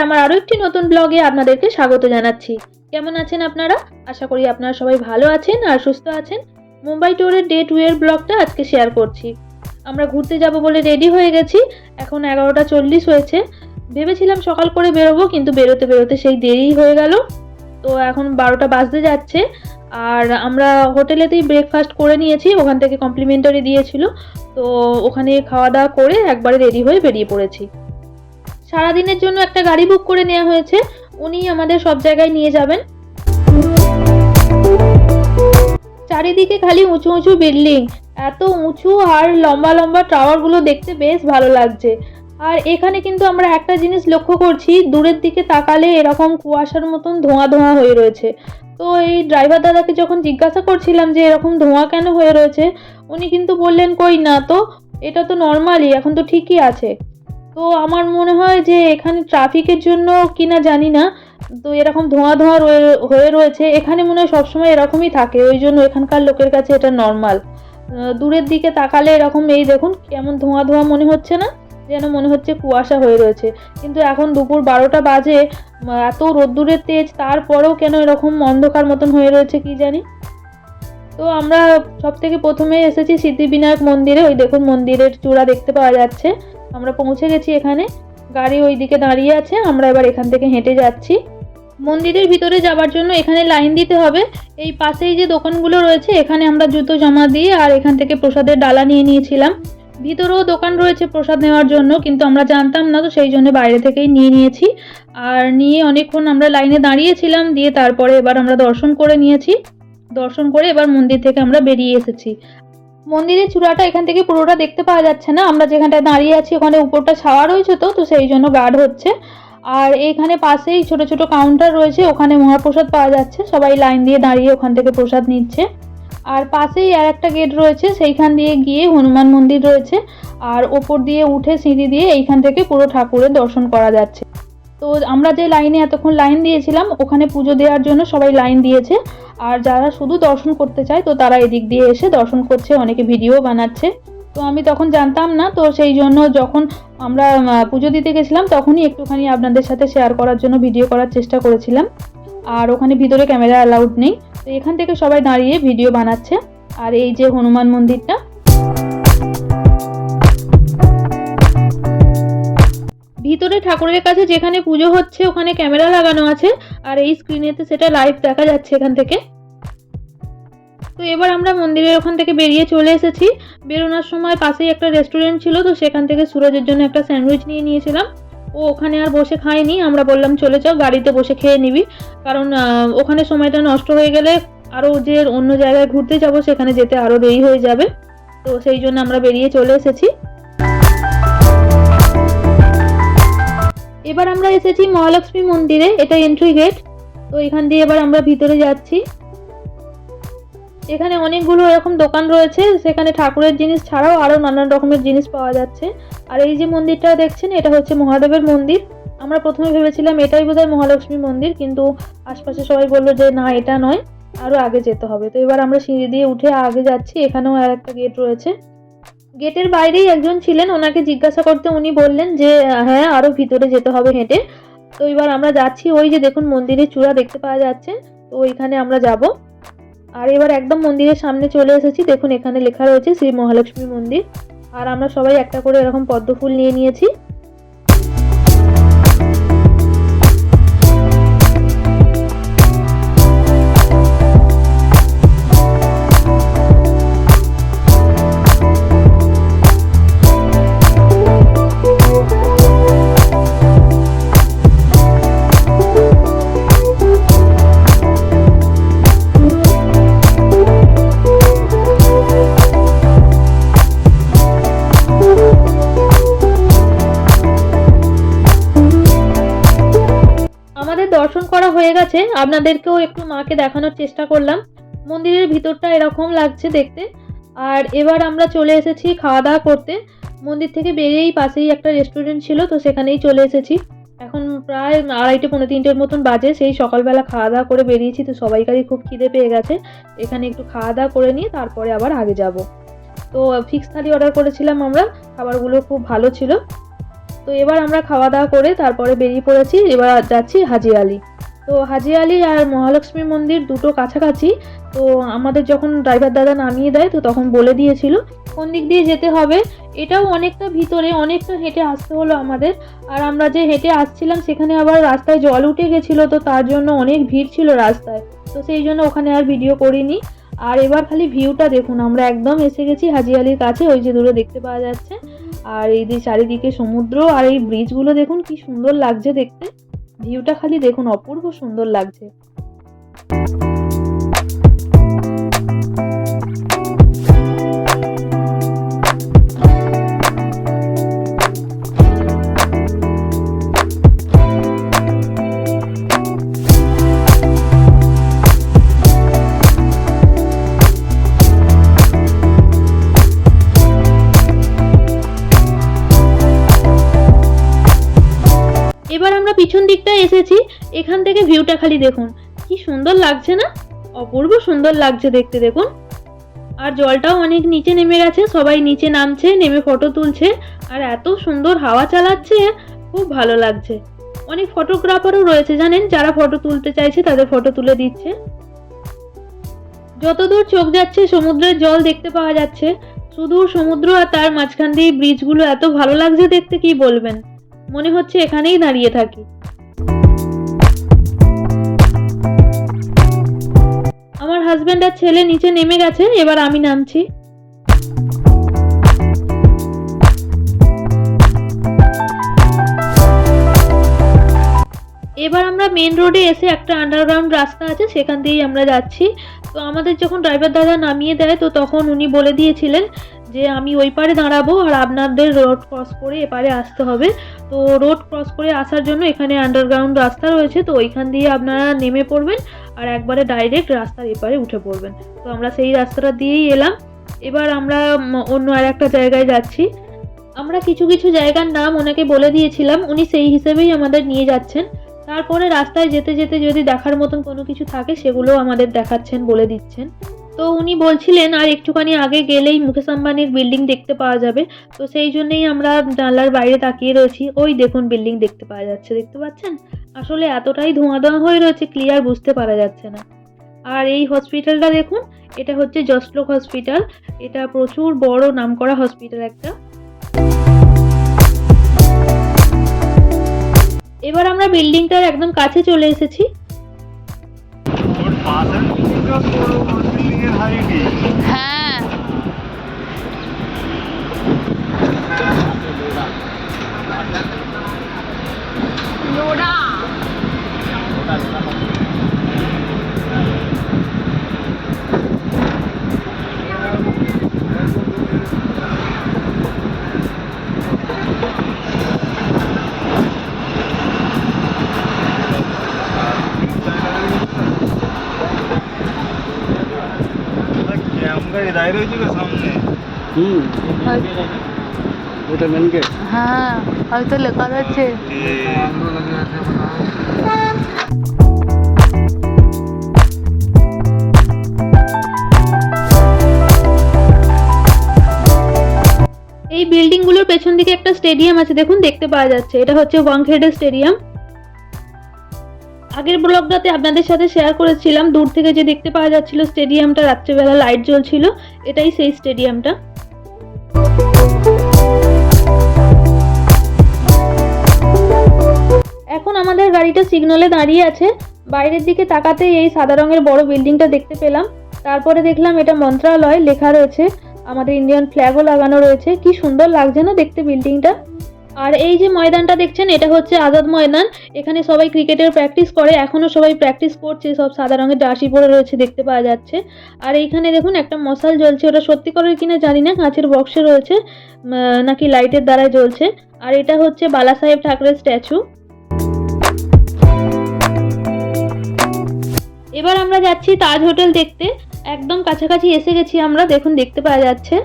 আমার আরো একটি নতুন ব্লগে আপনাদেরকে স্বাগত জানাচ্ছি। কেমন আছেন আপনারা? আশা করি আপনারা সবাই ভালো আছেন আর সুস্থ আছেন। মুম্বাই ট্যুরের ডে 2 এর ব্লগটা আজকে শেয়ার করছি। আমরা ঘুরতে যাব বলে রেডি হয়ে গেছি। এখন 11:40 হয়েছে। ভেবেছিলাম সকাল করে বেরোবো, কিন্তু বেরোতে বেরোতে সেই দেরি হয়ে গেল। তো এখন 12টা বাজতে যাচ্ছে। আর আমরা হোটেলেতেই ব্রেকফাস্ট করে নিয়েছি, ওখান থেকে কমপ্লিমেন্টারি দিয়েছিল। তো ওখানে খাওয়া দাওয়া করে একবারে রেডি হয়ে বেরিয়ে পড়েছি। সারাদিনের জন্য একটা গাড়ি বুক করে নেওয়া হয়েছে, উনি আমাদের সব জায়গায় নিয়ে যাবেন। চারিদিকে খালি উঁচু উঁচু বিল্ডিং, এত উঁচু আর লম্বা লম্বা টাওয়ারগুলো দেখতে বেশ ভালো লাগছে। আর এখানে কিন্তু আমরা একটা জিনিস লক্ষ্য করছি, দূরের দিকে তাকালে এরকম কুয়াশার মতন ধোঁয়া ধোঁয়া হয়ে রয়েছে। তো এই ড্রাইভার দাদাকে যখন জিজ্ঞাসা করছিলাম যে এরকম ধোঁয়া কেন হয়ে রয়েছে, উনি কিন্তু বললেন কই না তো, এটা তো নর্মালি, এখন তো ঠিকই আছে। তো আমার মনে হয় যে এখানে ট্রাফিকের জন্য কিনা জানি না, তো এরকম ধোঁয়া ধোঁয়া হয়ে রয়েছে। এখানে মনে হয় সবসময় এরকমই থাকে, ওই জন্য এখানকার লোকের কাছে এটা নর্মাল। দূরের দিকে তাকালে এরকম, এই দেখুন কেমন ধোঁয়া ধোঁয়া মনে হচ্ছে না, যেন মনে হচ্ছে কুয়াশা হয়ে রয়েছে। কিন্তু এখন দুপুর 12টা বাজে, এত রোদ্দুরের তেজ, তারপরেও কেন এরকম অন্ধকার মতন হয়ে রয়েছে কি জানি। তো আমরা সব থেকে প্রথমে এসেছি সিদ্ধিবিনায়ক মন্দিরে। ওই দেখুন মন্দিরের চূড়া দেখতে পাওয়া যাচ্ছে। আমরা পৌঁছে গেছি এখানে, গাড়ি ওই দিকে দাঁড়িয়ে আছে। আমরা এবার এখান থেকে হেঁটে যাচ্ছি। মন্দিরের ভিতরে যাবার জন্য এখানে লাইন দিতে হবে। এই পাশেই যে দোকানগুলো রয়েছে, এখানে আমরা জুতো জমা দিয়ে আর এখান থেকে প্রসাদের ডালা নিয়ে নিয়েছিলাম। ভিতরেও দোকান রয়েছে প্রসাদ নেওয়ার জন্য, কিন্তু আমরা জানতাম না, তো সেই জন্য বাইরে থেকেই নিয়ে নিয়েছি। আর নিয়ে অনেকক্ষণ আমরা লাইনে দাঁড়িয়েছিলাম, দিয়ে তারপরে এবার আমরা দর্শন করে নিয়েছি। দর্শন করে এবার মন্দির থেকে আমরা বেরিয়ে এসেছি। মন্দিরের চূড়াটা এখান থেকে পুরোটা দেখতে পাওয়া যাচ্ছে না, আমরা যেখানটায় দাঁড়িয়ে আছি ওখানে উপরটা ছাওয়া রয়েছে, তো সেই জন্য গার্ড হচ্ছে। আর এইখানে পাশেই ছোট ছোট কাউন্টার রয়েছে, ওখানে মহাপ্রসাদ পাওয়া যাচ্ছে। সবাই লাইন দিয়ে দাঁড়িয়ে ওখান থেকে প্রসাদ নিচ্ছে। আর পাশেই আর একটা গেট রয়েছে, সেইখান দিয়ে গিয়ে হনুমান মন্দির রয়েছে। আর ওপর দিয়ে উঠে সিঁড়ি দিয়ে এইখান থেকে পুরো ঠাকুরের দর্শন করা যাচ্ছে। তো আমরা যে লাইনে এতক্ষণ লাইন দিয়েছিলাম, ওখানে পুজো দেওয়ার জন্য সবাই লাইন দিয়েছে। আর যারা শুধু দর্শন করতে চায়, তো তারা এদিক দিয়ে এসে দর্শন করছে, অনেকে ভিডিও বানাচ্ছে। তো আমি তখন জানতাম না, তো সেই জন্য যখন আমরা পুজো দিতে গেছিলাম তখনই একটুখানি আপনাদের সাথে শেয়ার করার জন্য ভিডিও করার চেষ্টা করেছিলাম। আর ওখানে ভিতরে ক্যামেরা অ্যালাউড নেই, তো এখান থেকে সবাই দাঁড়িয়ে ভিডিও বানাচ্ছে। আর এই যে হনুমান মন্দিরটা, ভিতরে ঠাকুরের কাছে যেখানে পুজো হচ্ছে ওখানে ক্যামেরা লাগানো আছে, আর এই স্ক্রিনেতে সেটা লাইভ দেখা যাচ্ছে এখান থেকে। তো এবার আমরা মন্দিরের ওখান থেকে বেরিয়ে চলে এসেছি। বেরোনোর সময় পাশেই একটা রেস্টুরেন্ট ছিল, তো সেখান থেকে সুরজের জন্য একটা স্যান্ডউইচ নিয়ে নিয়েছিলাম। ও ওখানে আর বসে খায়নি, আমরা বললাম চলে যাও গাড়িতে বসে খেয়ে নিবি, কারণ ওখানে সময়টা নষ্ট হয়ে গেলে আরও যে অন্য জায়গায় ঘুরতে যাব সেখানে যেতে আরও দেরি হয়ে যাবে। তো সেই জন্য আমরা বেরিয়ে চলে এসেছি। এবার আমরা এসেছি মহালক্ষ্মী মন্দিরে, এটা এন্ট্রি গেট। তো এখান দিয়ে এবার আমরা ভিতরে যাচ্ছি। এখানে অনেকগুলো এরকম দোকান রয়েছে, সেখানে ঠাকুরের জিনিস ছাড়াও আরো নানান রকমের জিনিস পাওয়া যাচ্ছে। আর এই যে মন্দিরটা দেখছেন, এটা হচ্ছে মহাদেবের মন্দির। আমরা প্রথমে ভেবেছিলাম এটাই বোধহয় মহালক্ষ্মী মন্দির, কিন্তু আশপাশে সবাই বললো যে না, এটা নয়, আরো আগে যেতে হবে। তো এবার আমরা সিঁড়ি দিয়ে উঠে আগে যাচ্ছি। এখানেও আর একটা গেট রয়েছে। গেটের বাইরেই একজন ছিলেন, ওনাকে জিজ্ঞাসা করতে উনি বললেন যে হ্যাঁ, আরো ভিতরে যেতে হবে হেঁটে। তো এবার আমরা যাচ্ছি, ওই যে দেখুন মন্দিরের চূড়া দেখতে পাওয়া যাচ্ছে, তো ওইখানে আমরা যাব। আর এবার একদম মন্দিরের সামনে চলে এসেছি, দেখুন এখানে লেখা রয়েছে শ্রী মহালক্ষ্মী মন্দির। আর আমরা সবাই একটা করে এরকম পদ্ম ফুল নিয়ে নিয়েছি। দর্শন করা হয়ে গেছে, আপনাদেরকেও একটু মাকে দেখানোর চেষ্টা করলাম। মন্দিরের ভিতরটা এরকম লাগছে দেখতে। আর এবার আমরা চলে এসেছি খাওয়া দাওয়া করতে। মন্দির থেকে বেরিয়েই পাশেই একটা রেস্টুরেন্ট ছিল, তো সেখানেই চলে এসেছি। এখন প্রায় 2:30 পৌনে 3টের মতন বাজে। সেই সকালবেলা খাওয়া দাওয়া করে বেরিয়েছি, তো সবাইকারই খুব খিদে পেয়ে গেছে। এখানে একটু খাওয়া দাওয়া করে নিয়ে তারপরে আবার আগে যাব। তো ফিক্স থালি অর্ডার করেছিলাম আমরা, খাবারগুলো খুব ভালো ছিল। তো এবার আমরা খাওয়া দাওয়া করে তারপরে বেরিয়ে পড়েছি, এবার যাচ্ছি হাজি আলি। তো হাজি আলি আর মহালক্ষ্মী মন্দির দুটো কাছাকাছি। তো আমাদের যখন ড্রাইভার দাদা নামিয়ে দেয় তো তখন বলে দিয়েছিল কোন দিক দিয়ে যেতে হবে। এটাও অনেকটা ভিতরে, অনেকটা হেঁটে আসতে হলো আমাদের। আর আমরা যে হেঁটে আসছিলাম সেখানে আবার রাস্তায় জল উঠে গেছিলো, তো তার জন্য অনেক ভিড় ছিল রাস্তায়, তো সেই জন্য ওখানে আর ভিডিও করিনি। আর এবার খালি ভিউটা দেখুন, আমরা একদম এসে গেছি হাজি আলির কাছে, ওই যে দূরে দেখতে পাওয়া যাচ্ছে। আর এই যে চারিদিকে সমুদ্র আর এই ব্রিজগুলো দেখুন কি সুন্দর লাগছে দেখতে, ভিউটা খালি দেখুন, অপূর্ব সুন্দর লাগছে। এবার আমরা পিছন দিকটা এসেছি, এখান থেকে ভিউটা খালি দেখুন কি সুন্দর লাগছে না, অপূর্ব সুন্দর লাগছে দেখতে দেখুন। আর জলটাও অনেক নিচে নেমে গেছে, সবাই নিচে নামছে, নেমে ফটো তুলছে, আর এত সুন্দর হাওয়া চালাচ্ছে, খুব ভালো লাগছে। অনেক ফটোগ্রাফারও রয়েছে জানেন, যারা ফটো তুলতে চাইছে তাদের ফটো তুলে দিচ্ছে। যতদূর চোখ যাচ্ছে সমুদ্রের জল দেখতে পাওয়া যাচ্ছে, শুধু সমুদ্র আর তার মাঝখান দিয়ে ব্রিজগুলো এত ভালো লাগছে দেখতে, কি বলবেন, মনে হচ্ছে এখানেই দাঁড়িয়ে থাকি। আমার হাজবেন্ড আর ছেলে নিচে নেমে গেছে, এবার আমি নামছি। এবার আমরা মেন রোডে এসে, একটা আন্ডারগ্রাউন্ড রাস্তা আছে সেখান দিয়েই আমরা যাচ্ছি। তো আমাদের যখন ড্রাইভার দাদা নামিয়ে দেয় তো তখন উনি বলে দিয়েছিলেন যে আমি ওই পারে দাঁড়াবো আর আপনাদের রোড ক্রস করে এপারে আসতে হবে। তো রোড ক্রস করে আসার জন্য এখানে আন্ডারগ্রাউন্ড রাস্তা রয়েছে, তো ওইখান দিয়ে আপনারা নেমে পড়বেন আর একবারে ডাইরেক্ট রাস্তার এপারে উঠে পড়বেন। তো আমরা সেই রাস্তাটা দিয়েই এলাম। এবার আমরা অন্য আর একটা জায়গায় যাচ্ছি। আমরা কিছু কিছু জায়গার নাম ওনাকে বলে দিয়েছিলাম, উনি সেই হিসেবেই আমাদের নিয়ে যাচ্ছেন। তারপরে রাস্তায় যেতে যেতে যদি দেখার মতন কোনো কিছু থাকে সেগুলো আমাদের দেখাচ্ছেন, বলে দিচ্ছেন। তো উনি বলছিলেন আর একটুখানি আগে গেলেই মুকেশ আম্বানির বিল্ডিং দেখতে পাওয়া যাবে, তো সেই জন্যই আমরা জানলার বাইরে তাকিয়ে রয়েছি। ওই দেখুন বিল্ডিং দেখতে পাওয়া যাচ্ছে, দেখতে পাচ্ছেন? আসলে এতটাই ধোঁয়া ধোঁয়া হয়ে রয়েছে ক্লিয়ার বুঝতে পারা যাচ্ছে না। আর এই হসপিটালটা দেখুন, এটা হচ্ছে জসলোক হসপিটাল, এটা প্রচুর বড় নামকরা হসপিটাল একটা। এবার আমরা বিল্ডিংটার একদম কাছে চলে এসেছি। হ্যাঁ, লোডা দাঁড়িয়ে রয়েছে সামনে। ওটা মেন গেট। হ্যাঁ, হয়তো লেখা যাচ্ছে। এই বিল্ডিং গুলোর পেছন দিকে একটা স্টেডিয়াম আছে, দেখুন দেখতে পাওয়া যাচ্ছে, এটা হচ্ছে ওয়াংখেড়ে স্টেডিয়াম। আগের ব্লগটাতে আপনাদের সাথে শেয়ার করেছিলাম, দূর থেকে যে দেখতে পাওয়া যাচ্ছিল স্টেডিয়ামটা, রাত্রেবেলা লাইট জ্বলছিল, এটাই সেই স্টেডিয়ামটা। এখন আমাদের গাড়িটা সিগন্যালে দাঁড়িয়ে আছে, বাইরের দিকে তাকাতেই এই সাদা রঙের বড় বিল্ডিংটা দেখতে পেলাম। তারপরে দেখলাম এটা মন্ত্রণালয় লেখা রয়েছে, আমাদের ইন্ডিয়ান ফ্ল্যাগও লাগানো রয়েছে, কি সুন্দর লাগছে না দেখতে বিল্ডিংটা। আর এই যে ময়দানটা দেখছেন এটা হচ্ছে আজাদ ময়দান, এখানে সবাই ক্রিকেটের প্র্যাকটিস করে, এখনো সবাই প্র্যাকটিস করছে, সব সাদা রঙের জার্সি পরে রয়েছে দেখতে পাওয়া যাচ্ছে। আর এইখানে দেখুন একটা মশাল জ্বলছে, ওটা সত্যি করে কিনা জানি না, কাঁচের বক্সে রয়েছে নাকি লাইটের দ্বারা জ্বলছে। আর এটা হচ্ছে বালা সাহেব ঠাকরের স্ট্যাচু। এবার আমরা যাচ্ছি তাজ হোটেল দেখতে, একদম কাছাকাছি এসে গেছি আমরা, দেখুন দেখতে পাওয়া যাচ্ছে।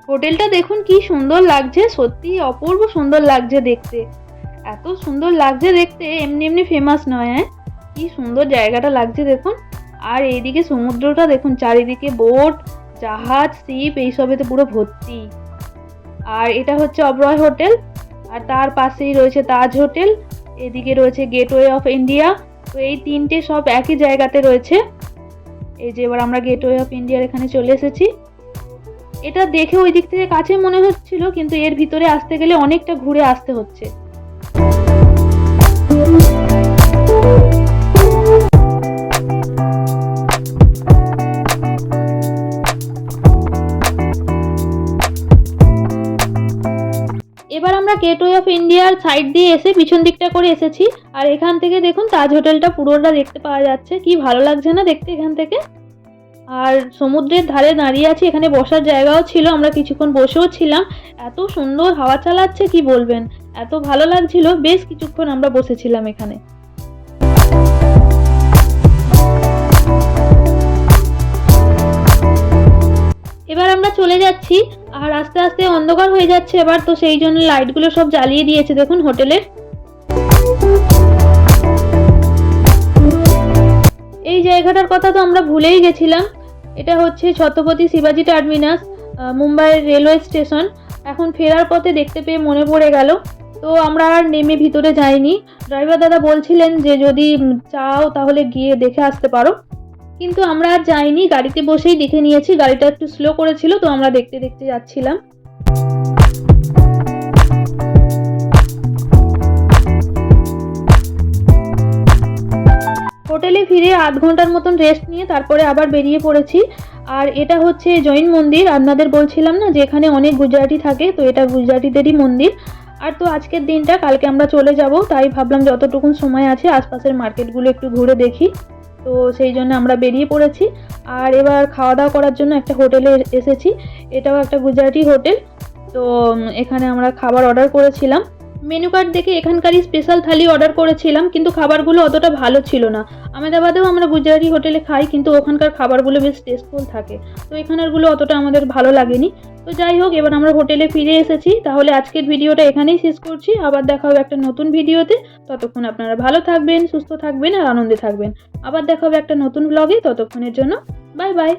হোটেলটা দেখুন কি সুন্দর লাগছে, সত্যি অপূর্ব সুন্দর লাগছে দেখতে। এত সুন্দর লাগছে দেখতে, এমনি এমনি ফেমাস নয়। হ্যাঁ, কি সুন্দর জায়গাটা লাগছে দেখুন। আর এইদিকে সমুদ্রটা দেখুন, চারিদিকে বোট, জাহাজ, শিপ এইসবেতে পুরো ভর্তি। আর এটা হচ্ছে অবরয় হোটেল, আর তার পাশেই রয়েছে তাজ হোটেল, এদিকে রয়েছে গেটওয়ে অফ ইন্ডিয়া। তো এই তিনটে সব একই জায়গাতে রয়েছে। এই যে এবার আমরা গেটওয়ে অফ ইন্ডিয়ার এখানে চলে এসেছি। এটা দেখে ওই দিক থেকে কাছে মনে হচ্ছিল, কিন্তু এর ভিতরে আসতে গেলে অনেকটা ঘুরে আসতে হচ্ছে। এবার আমরা গেটওয়ে অফ ইন্ডিয়ার সাইড দিয়ে এসে পিছন দিকটা করে এসেছি। আর এখান থেকে দেখুন তাজ হোটেলটা পুরোটা দেখতে পাওয়া যাচ্ছে। কি ভালো লাগছে না দেখতে এখান থেকে। আর সমুদ্রের ধারে দাঁড়িয়ে আছি, এখানে বসার জায়গাও ছিল, আমরা কিছুক্ষণ বসেও ছিলাম। এত সুন্দর হাওয়া চালাচ্ছে কি বলবেন, এত ভালো লাগছিল, বেশ কিছুক্ষণ আমরা বসেছিলাম এখানে। এবার আমরা চলে যাচ্ছি, আর আস্তে আস্তে অন্ধকার হয়ে যাচ্ছে এবার, তো সেই জন্য লাইটগুলো সব জ্বালিয়ে দিয়েছে দেখুন হোটেলের। এই জায়গাটার কথা তো আমরা ভুলেই গেছিলাম। এটা হচ্ছে ছত্রপতি শিবাজি টার্মিনাস, মুম্বাইয়ের রেলওয়ে স্টেশন। এখন ফেরার পথে দেখতে পেয়ে মনে পড়ে গেল, তো আমরা আর নেমে ভিতরে যাইনি। ড্রাইভার দাদা বলছিলেন যে যদি চাও তাহলে গিয়ে দেখে আসতে পারো, কিন্তু আমরা আর যাইনি, গাড়িতে বসেই দেখে নিয়েছি। গাড়িটা একটু স্লো করেছিল, তো আমরা দেখতে দেখতে যাচ্ছিলাম। হোটেলে ফিরে আধ ঘন্টার মতন রেস্ট নিয়ে তারপরে আবার বেরিয়ে পড়েছি। আর এটা হচ্ছে জৈন মন্দির, আপনাদের বলছিলাম না যে এখানে অনেক গুজরাটি থাকে, তো এটা গুজরাটিদেরই মন্দির। আর তো আজকের দিনটা, কালকে আমরা চলে যাব, তাই ভাবলাম যতটুকুন সময় আছে আশপাশের মার্কেটগুলো একটু ঘুরে দেখি, তো সেই জন্য আমরা বেরিয়ে পড়েছি। আর এবার খাওয়া দাওয়া করার জন্য একটা হোটেলে এসেছি, এটাও একটা গুজরাটি হোটেল। তো এখানে আমরা খাবার অর্ডার করেছিলাম। মেনু কার্ড দেখে এখানকারই স্পেশাল থালি অর্ডার করেছিলাম, কিন্তু খাবারগুলো অতটা ভালো ছিল না। আহমেদাবাদেও আমরা গুজরাটি হোটেলে খাই, কিন্তু ওখানকার খাবারগুলো বেশ টেস্টফুল থাকে, তো এখানেরগুলো অতটা আমাদের ভালো লাগেনি। তো যাই হোক, এবার আমরা হোটেলে ফিরে এসেছি। তাহলে আজকের ভিডিওটা এখানেই শেষ করছি, আবার দেখা হবে একটা নতুন ভিডিওতে। ততক্ষণ আপনারা ভালো থাকবেন, সুস্থ থাকবেন আর আনন্দে থাকবেন। আবার দেখা হবে একটা নতুন ব্লগে, ততক্ষণের জন্য বাই বাই।